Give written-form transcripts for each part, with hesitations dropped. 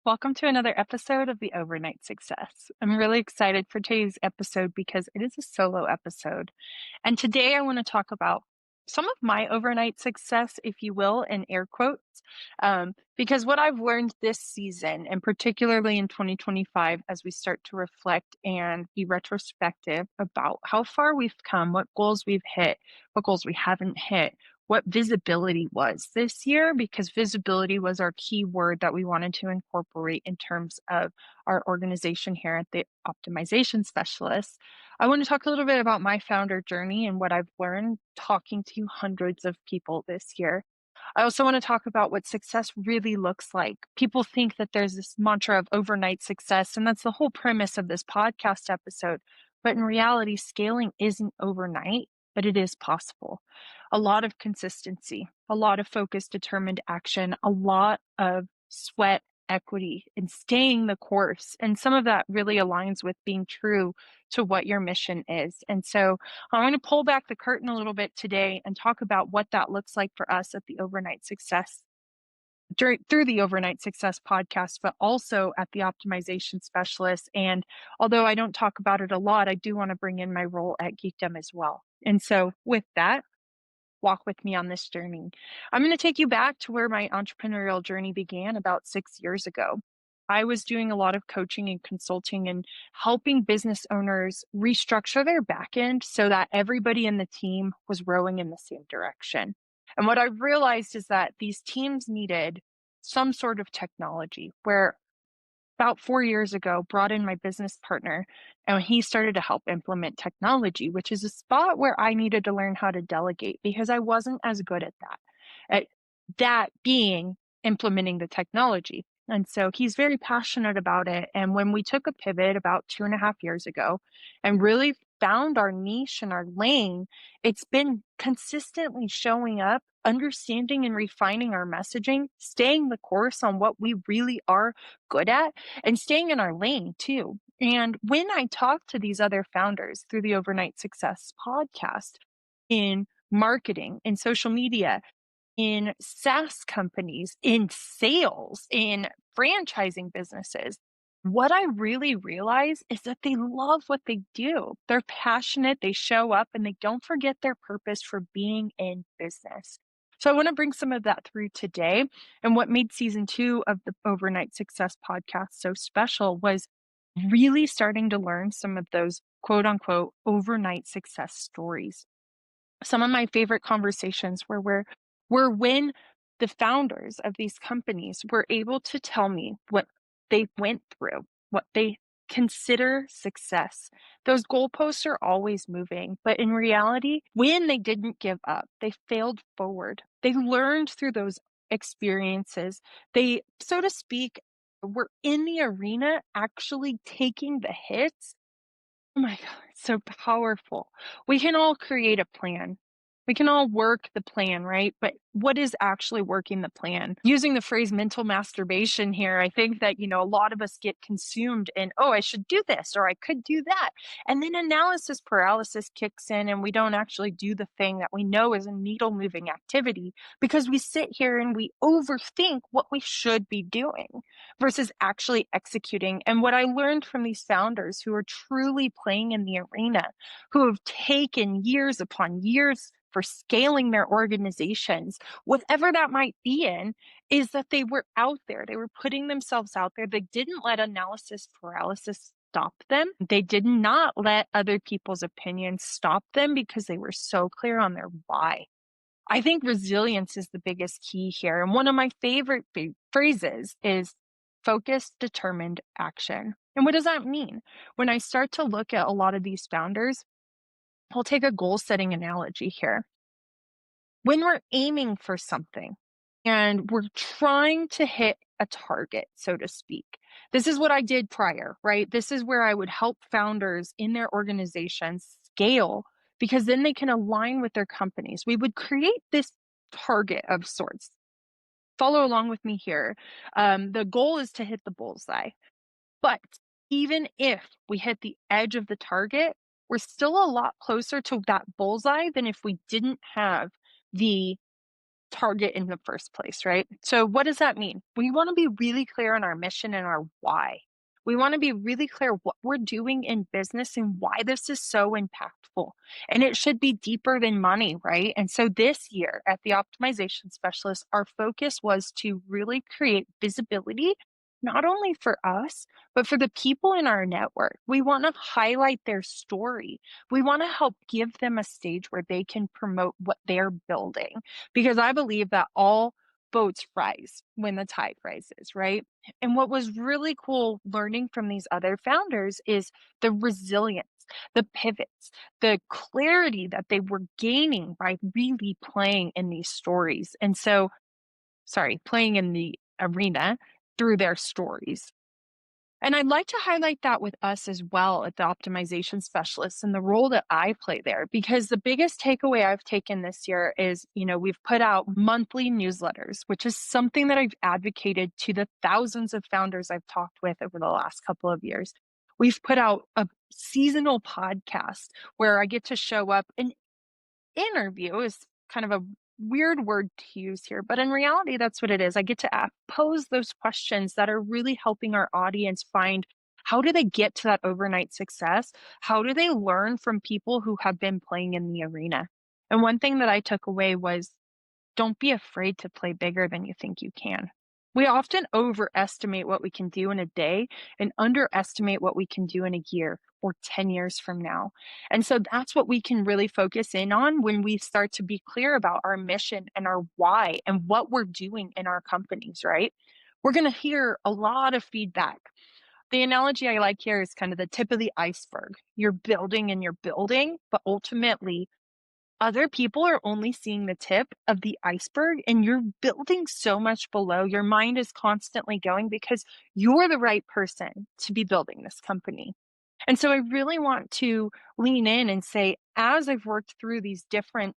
Welcome to another episode of the Overnight Success. I'm really excited for today's episode because it is a solo episode. And today I want to talk about some of my overnight success, if you will, in air quotes, because what I've learned this season, and particularly in 2025, as we start to reflect and be retrospective about how far we've come, what goals we've hit, what goals we haven't hit, what visibility was this year, because visibility was our key word that we wanted to incorporate in terms of our organization here at the optimization specialists. I want to talk a little bit about my founder journey and what I've learned talking to hundreds of people this year. I also want to talk about what success really looks like. People think that there's this mantra of overnight success, and that's the whole premise of this podcast episode. But in reality, scaling isn't overnight, but it is possible. A lot of consistency, a lot of focused, determined action, a lot of sweat equity and staying the course. And some of that really aligns with being true to what your mission is. And so I'm going to pull back the curtain a little bit today and talk about what that looks like for us at the Overnight Success through the Overnight Success podcast, but also at the optimization specialist. And although I don't talk about it a lot, I do want to bring in my role at Geekdom as well. And so with that, walk with me on this journey. I'm going to take you back to where my entrepreneurial journey began about 6 years ago. I was doing a lot of coaching and consulting and helping business owners restructure their back end so that everybody in the team was rowing in the same direction. And what I realized is that these teams needed some sort of technology where about 4 years ago, brought in my business partner, and he started to help implement technology, which is a spot where I needed to learn how to delegate because I wasn't as good at that. At that being implementing the technology. And so he's very passionate about it. And when we took a pivot about 2.5 years ago and really found our niche and our lane, it's been consistently showing up, understanding and refining our messaging, staying the course on what we really are good at, and staying in our lane too. And when I talk to these other founders through the Overnight Success podcast in marketing, in social media, in SaaS companies, in sales, in franchising businesses, what I really realize is that they love what they do. They're passionate, they show up, and they don't forget their purpose for being in business. So I want to bring some of that through today. And what made season 2 of the Overnight Success podcast so special was really starting to learn some of those quote unquote overnight success stories. Some of my favorite conversations were when the founders of these companies were able to tell me what they went through, what they consider success. Those goalposts are always moving, but in reality, when they didn't give up, they failed forward. They learned through those experiences. They, so to speak, were in the arena actually taking the hits. Oh my God, it's so powerful. We can all create a plan. We can all work the plan, right? But what is actually working the plan? Using the phrase mental masturbation here, I think that, a lot of us get consumed in, oh, I should do this or I could do that. And then analysis paralysis kicks in and we don't actually do the thing that we know is a needle moving activity because we sit here and we overthink what we should be doing versus actually executing. And what I learned from these founders who are truly playing in the arena, who have taken years upon years for scaling their organizations, whatever that might be in, is that they were out there. They were putting themselves out there. They didn't let analysis paralysis stop them. They did not let other people's opinions stop them because they were so clear on their why. I think resilience is the biggest key here. And one of my favorite phrases is focused, determined action. And what does that mean? When I start to look at a lot of these founders, I'll take a goal setting analogy here. When we're aiming for something and we're trying to hit a target, so to speak, this is what I did prior, right? This is where I would help founders in their organizations scale because then they can align with their companies. We would create this target of sorts. Follow along with me here. The goal is to hit the bullseye. But even if we hit the edge of the target, we're still a lot closer to that bullseye than if we didn't have the target in the first place, right? So, what does that mean? We want to be really clear on our mission and our why. We want to be really clear what we're doing in business and why this is so impactful. And it should be deeper than money, right? And so this year at the optimization specialist, our focus was to really create visibility, not only for us, but for the people in our network. We want to highlight their story. We want to help give them a stage where they can promote what they're building, because I believe that all boats rise when the tide rises, right? And what was really cool learning from these other founders is the resilience, the pivots, the clarity that they were gaining by really playing in these stories. And so, sorry, playing in the arena through their stories. And I'd like to highlight that with us as well at the optimization specialists and the role that I play there, because the biggest takeaway I've taken this year is, we've put out monthly newsletters, which is something that I've advocated to the thousands of founders I've talked with over the last couple of years. We've put out a seasonal podcast where I get to show up and interview is kind of a weird word to use here, but in reality, that's what it is. I get to pose those questions that are really helping our audience find how do they get to that overnight success? How do they learn from people who have been playing in the arena? And one thing that I took away was don't be afraid to play bigger than you think you can. We often overestimate what we can do in a day and underestimate what we can do in a year or 10 years from now. And so that's what we can really focus in on when we start to be clear about our mission and our why and what we're doing in our companies, right? We're going to hear a lot of feedback. The analogy I like here is kind of the tip of the iceberg. You're building and you're building, but ultimately, other people are only seeing the tip of the iceberg and you're building so much below. Your mind is constantly going because you're the right person to be building this company. And so I really want to lean in and say, as I've worked through these different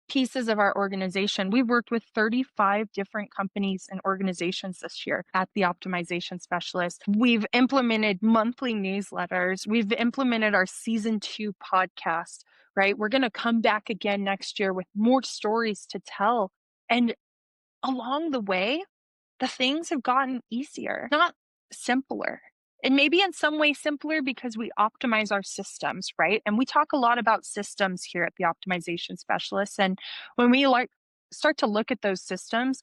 pieces of our organization, we've worked with 35 different companies and organizations this year at the optimization specialist. We've implemented monthly newsletters. We've implemented our season 2 podcast, right? We're going to come back again next year with more stories to tell. And along the way, the things have gotten easier, not simpler. And maybe in some way simpler because we optimize our systems, right? And we talk a lot about systems here at the optimization specialists. And when we start to look at those systems,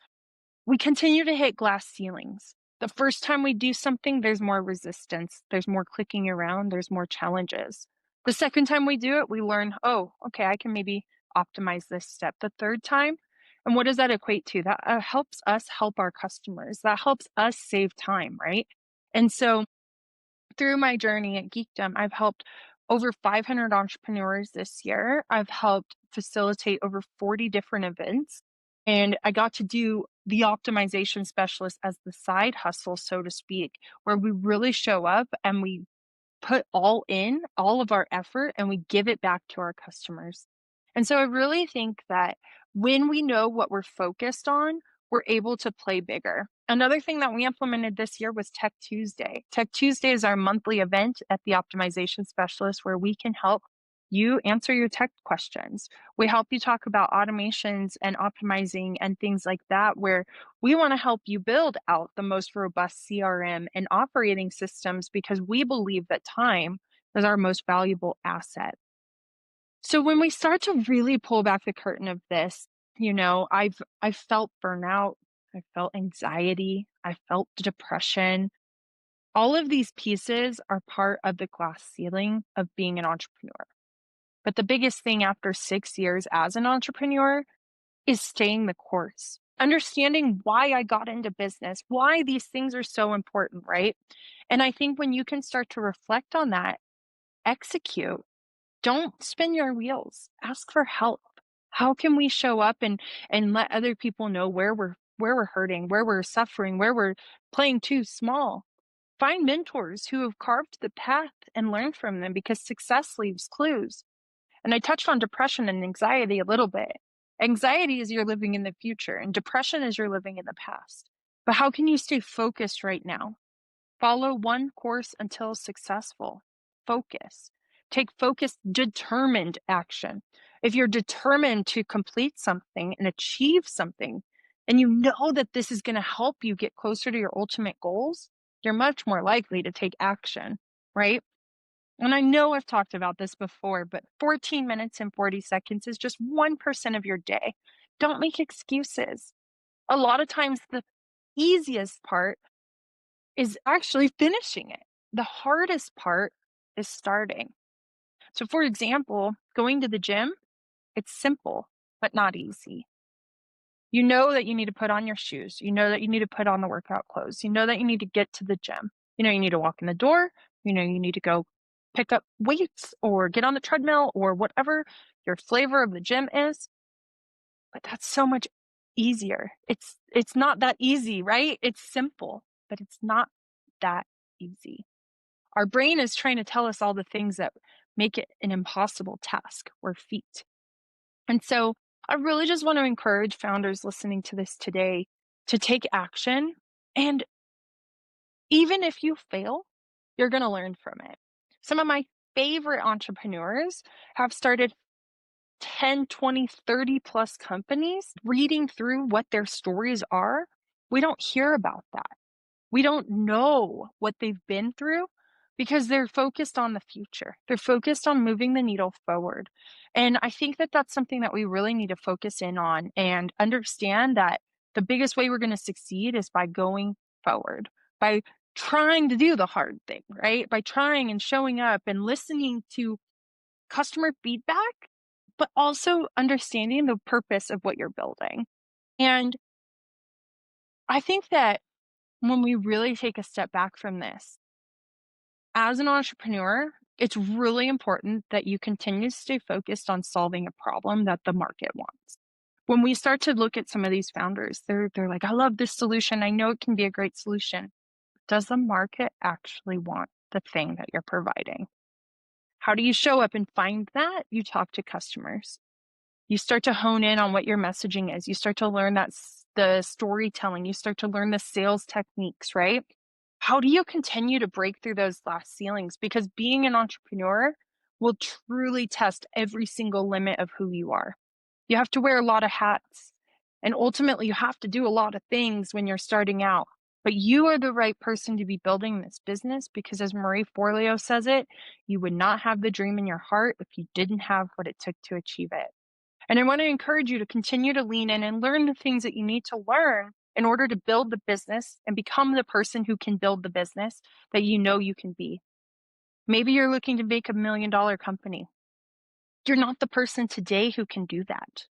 we continue to hit glass ceilings. The first time we do something, there's more resistance, there's more clicking around, there's more challenges. The second time we do it, we learn, oh, okay, I can maybe optimize this step. The third time, and what does that equate to? That helps us help our customers. That helps us save time, right? And so through my journey at Geekdom, I've helped over 500 entrepreneurs this year. I've helped facilitate over 40 different events. And I got to do the optimization specialist as the side hustle, so to speak, where we really show up and we put all of our effort, and we give it back to our customers. And so I really think that when we know what we're focused on, we're able to play bigger. Another thing that we implemented this year was Tech Tuesday. Tech Tuesday is our monthly event at the Optimization Specialist where we can help you answer your tech questions. We help you talk about automations and optimizing and things like that, where we want to help you build out the most robust CRM and operating systems because we believe that time is our most valuable asset. So when we start to really pull back the curtain of this, I've felt burnout, I felt anxiety, I felt depression. All of these pieces are part of the glass ceiling of being an entrepreneur. But the biggest thing after 6 years as an entrepreneur is staying the course, understanding why I got into business, why these things are so important, right? And I think when you can start to reflect on that, execute, don't spin your wheels, ask for help. How can we show up and let other people know where we're hurting, where we're suffering, where we're playing too small? Find mentors who have carved the path and learn from them because success leaves clues. And I touched on depression and anxiety a little bit. Anxiety is you're living in the future, and depression is you're living in the past. But how can you stay focused right now? Follow one course until successful. Focus. Take focused, determined action. If you're determined to complete something and achieve something, and you know that this is going to help you get closer to your ultimate goals, you're much more likely to take action, right? And I know I've talked about this before, but 14 minutes and 40 seconds is just 1% of your day. Don't make excuses. A lot of times, the easiest part is actually finishing it. The hardest part is starting. So, for example, going to the gym, it's simple, but not easy. You know that you need to put on your shoes. You know that you need to put on the workout clothes. You know that you need to get to the gym. You know, you need to walk in the door. You know, you need to go pick up weights or get on the treadmill or whatever your flavor of the gym is. But that's so much easier. It's not that easy, right? It's simple, but it's not that easy. Our brain is trying to tell us all the things that make it an impossible task or feat. And so I really just want to encourage founders listening to this today to take action. And even if you fail, you're going to learn from it. Some of my favorite entrepreneurs have started 10, 20, 30 plus companies. Reading through what their stories are, we don't hear about that. We don't know what they've been through because they're focused on the future. They're focused on moving the needle forward. And I think that that's something that we really need to focus in on and understand that the biggest way we're going to succeed is by going forward, by trying to do the hard thing, right? By trying and showing up and listening to customer feedback, but also understanding the purpose of what you're building. And I think that when we really take a step back from this, as an entrepreneur, it's really important that you continue to stay focused on solving a problem that the market wants. When we start to look at some of these founders, they're like, I love this solution. I know it can be a great solution. Does the market actually want the thing that you're providing? How do you show up and find that? You talk to customers. You start to hone in on what your messaging is. You start to learn the storytelling. You start to learn the sales techniques, right? How do you continue to break through those glass ceilings? Because being an entrepreneur will truly test every single limit of who you are. You have to wear a lot of hats, and ultimately you have to do a lot of things when you're starting out. But you are the right person to be building this business because, as Marie Forleo says it, you would not have the dream in your heart if you didn't have what it took to achieve it. And I want to encourage you to continue to lean in and learn the things that you need to learn in order to build the business and become the person who can build the business that you know you can be. Maybe you're looking to make $1 million company. You're not the person today who can do that,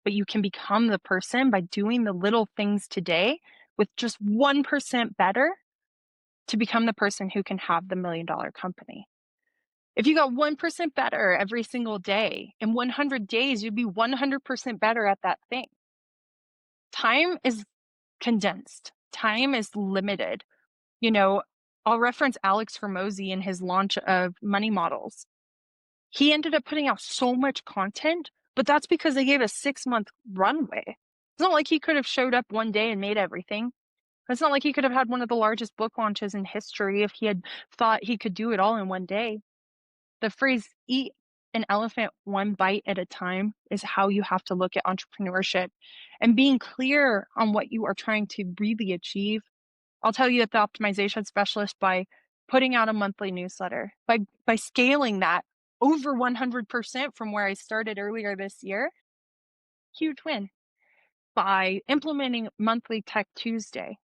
but you can become the person by doing the little things today with just 1% better to become the person who can have the $1 million company. If you got 1% better every single day, in 100 days, you'd be 100% better at that thing. Time is condensed. Time is limited. You know, I'll reference Alex Hormozy in his launch of Money Models. He ended up putting out so much content, but that's because they gave a 6-month runway. It's not like he could have showed up one day and made everything. It's not like he could have had one of the largest book launches in history if he had thought he could do it all in one day. The phrase eat an elephant one bite at a time is how you have to look at entrepreneurship and being clear on what you are trying to really achieve. I'll tell you, at the optimization specialist, by putting out a monthly newsletter, by scaling that over 100% from where I started earlier this year, huge win. By implementing monthly Tech Tuesday,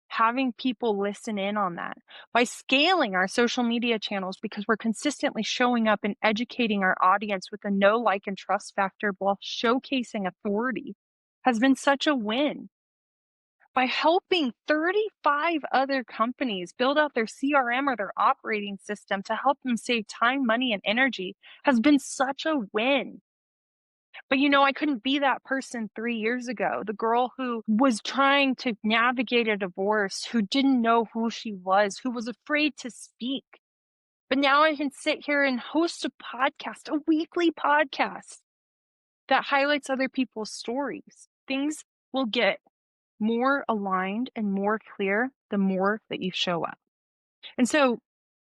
having people listen in on that, by scaling our social media channels because we're consistently showing up and educating our audience with a know, like, and trust factor while showcasing authority has been such a win. By helping 35 other companies build out their CRM or their operating system to help them save time, money, and energy has been such a win. But I couldn't be that person 3 years ago, the girl who was trying to navigate a divorce, who didn't know who she was, who was afraid to speak. But now I can sit here and host a podcast, a weekly podcast that highlights other people's stories. Things will get more aligned and more clear the more that you show up. And so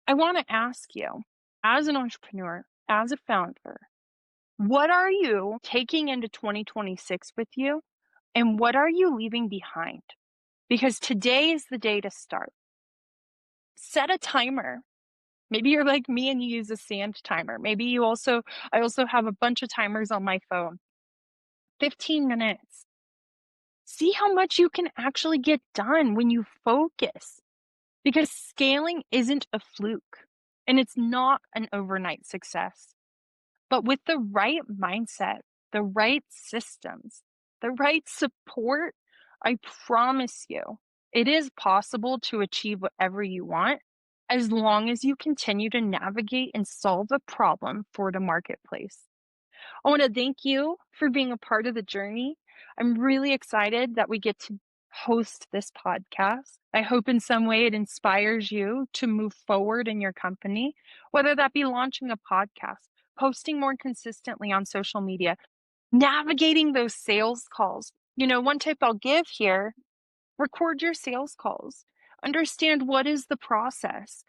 I want to ask you, as an entrepreneur, as a founder, what are you taking into 2026 with you? And what are you leaving behind? Because today is the day to start. Set a timer. Maybe you're like me and you use a sand timer. I also have a bunch of timers on my phone. 15 minutes. See how much you can actually get done when you focus. Because scaling isn't a fluke and it's not an overnight success. But with the right mindset, the right systems, the right support, I promise you, it is possible to achieve whatever you want as long as you continue to navigate and solve a problem for the marketplace. I want to thank you for being a part of the journey. I'm really excited that we get to host this podcast. I hope in some way it inspires you to move forward in your company, whether that be launching a podcast, posting more consistently on social media, navigating those sales calls. One tip I'll give here: record your sales calls, understand what is the process.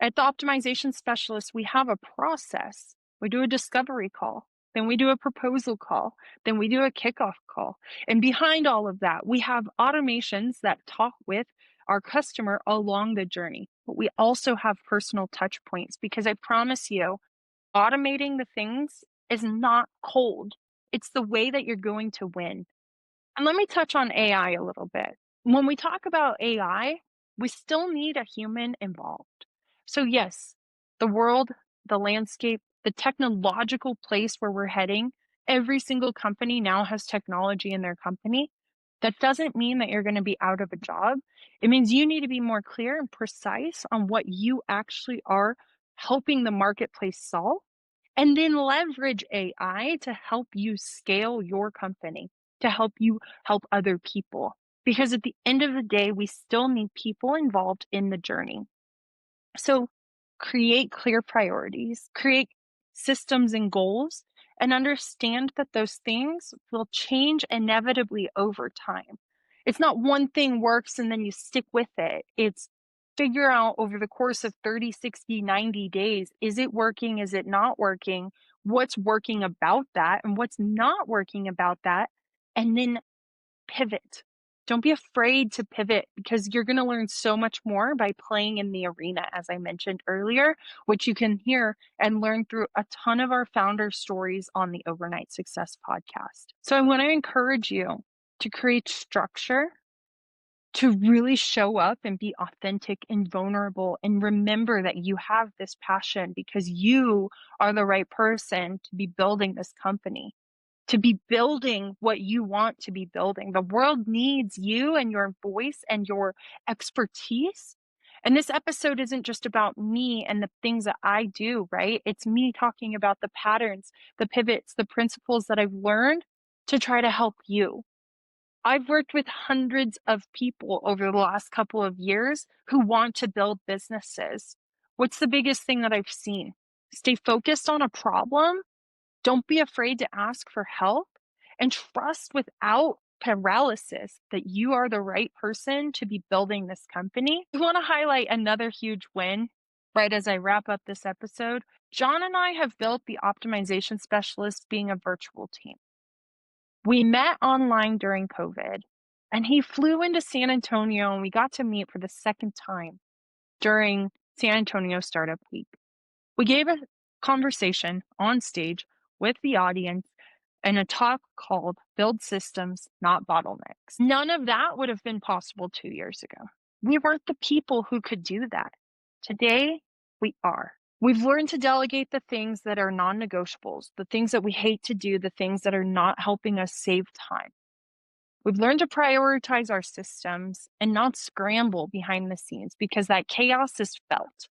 At the optimization specialist, we have a process. We do a discovery call, then we do a proposal call, then we do a kickoff call. And behind all of that, we have automations that talk with our customer along the journey. But we also have personal touch points because I promise you, automating the things is not cold. It's the way that you're going to win. And let me touch on AI a little bit. When we talk about AI, we still need a human involved. So, yes, the world, the landscape, the technological place where we're heading, every single company now has technology in their company. That doesn't mean that you're going to be out of a job. It means you need to be more clear and precise on what you actually are helping the marketplace solve, and then leverage AI to help you scale your company, to help you help other people. Because at the end of the day, we still need people involved in the journey. So create clear priorities, create systems and goals, and understand that those things will change inevitably over time. It's not one thing works and then you stick with it. It's figure out over the course of 30, 60, 90 days, is it working? Is it not working? What's working about that and what's not working about that? And then pivot. Don't be afraid to pivot because you're going to learn so much more by playing in the arena, as I mentioned earlier, which you can hear and learn through a ton of our founder stories on the Overnight Success podcast. So I want to encourage you to create structure, to really show up and be authentic and vulnerable, and remember that you have this passion because you are the right person to be building this company, to be building what you want to be building. The world needs you and your voice and your expertise. And this episode isn't just about me and the things that I do, right? It's me talking about the patterns, the pivots, the principles that I've learned to try to help you. I've worked with hundreds of people over the last couple of years who want to build businesses. What's the biggest thing that I've seen? Stay focused on a problem. Don't be afraid to ask for help, and trust without paralysis that you are the right person to be building this company. I want to highlight another huge win right as I wrap up this episode. John and I have built the optimization specialist being a virtual team. We met online during COVID, and he flew into San Antonio, and we got to meet for the second time during San Antonio Startup Week. We gave a conversation on stage with the audience in a talk called Build Systems, Not Bottlenecks. None of that would have been possible 2 years ago. We weren't the people who could do that. Today, we are. We've learned to delegate the things that are non-negotiables, the things that we hate to do, the things that are not helping us save time. We've learned to prioritize our systems and not scramble behind the scenes because that chaos is felt.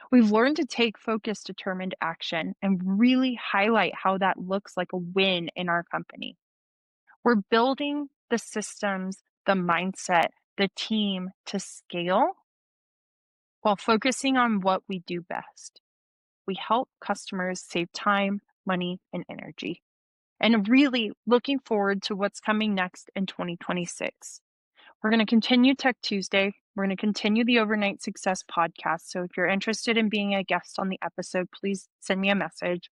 We've learned to take focused, determined action and really highlight how that looks like a win in our company. We're building the systems, the mindset, the team to scale while focusing on what we do best. We help customers save time, money, and energy. And really looking forward to what's coming next in 2026. We're going to continue Tech Tuesday. We're going to continue the Overnight Success podcast. So if you're interested in being a guest on the episode, please send me a message.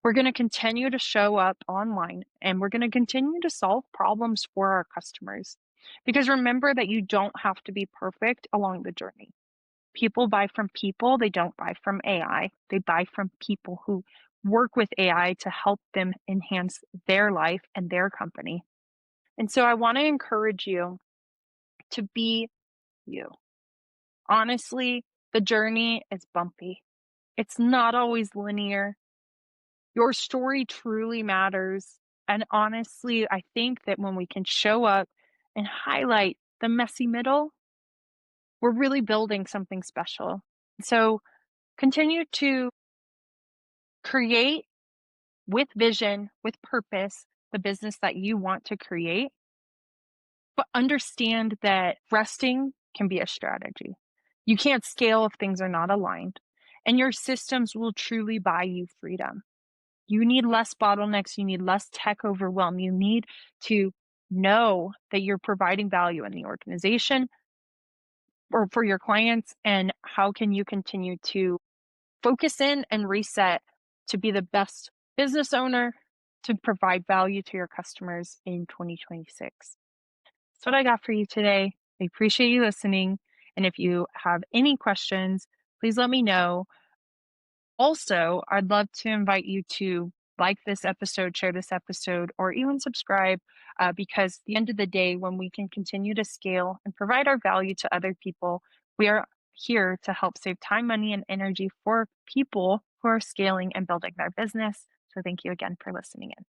We're going to continue to show up online and we're going to continue to solve problems for our customers. Because remember that you don't have to be perfect along the journey. People buy from people, they don't buy from AI. They buy from people who work with AI to help them enhance their life and their company. And so I want to encourage you to be you. Honestly, the journey is bumpy. It's not always linear. Your story truly matters. And honestly, I think that when we can show up and highlight the messy middle, we're really building something special. So continue to create with vision, with purpose, the business that you want to create, but understand that resting can be a strategy. You can't scale if things are not aligned, and your systems will truly buy you freedom. You need less bottlenecks, you need less tech overwhelm. You need to know that you're providing value in the organization or for your clients, and how can you continue to focus in and reset to be the best business owner to provide value to your customers in 2026. That's what I got for you today. I appreciate you listening. And if you have any questions, please let me know. Also, I'd love to invite you to like this episode, share this episode, or even subscribe because at the end of the day, when we can continue to scale and provide our value to other people, we are here to help save time, money, and energy for people who are scaling and building their business. So thank you again for listening in.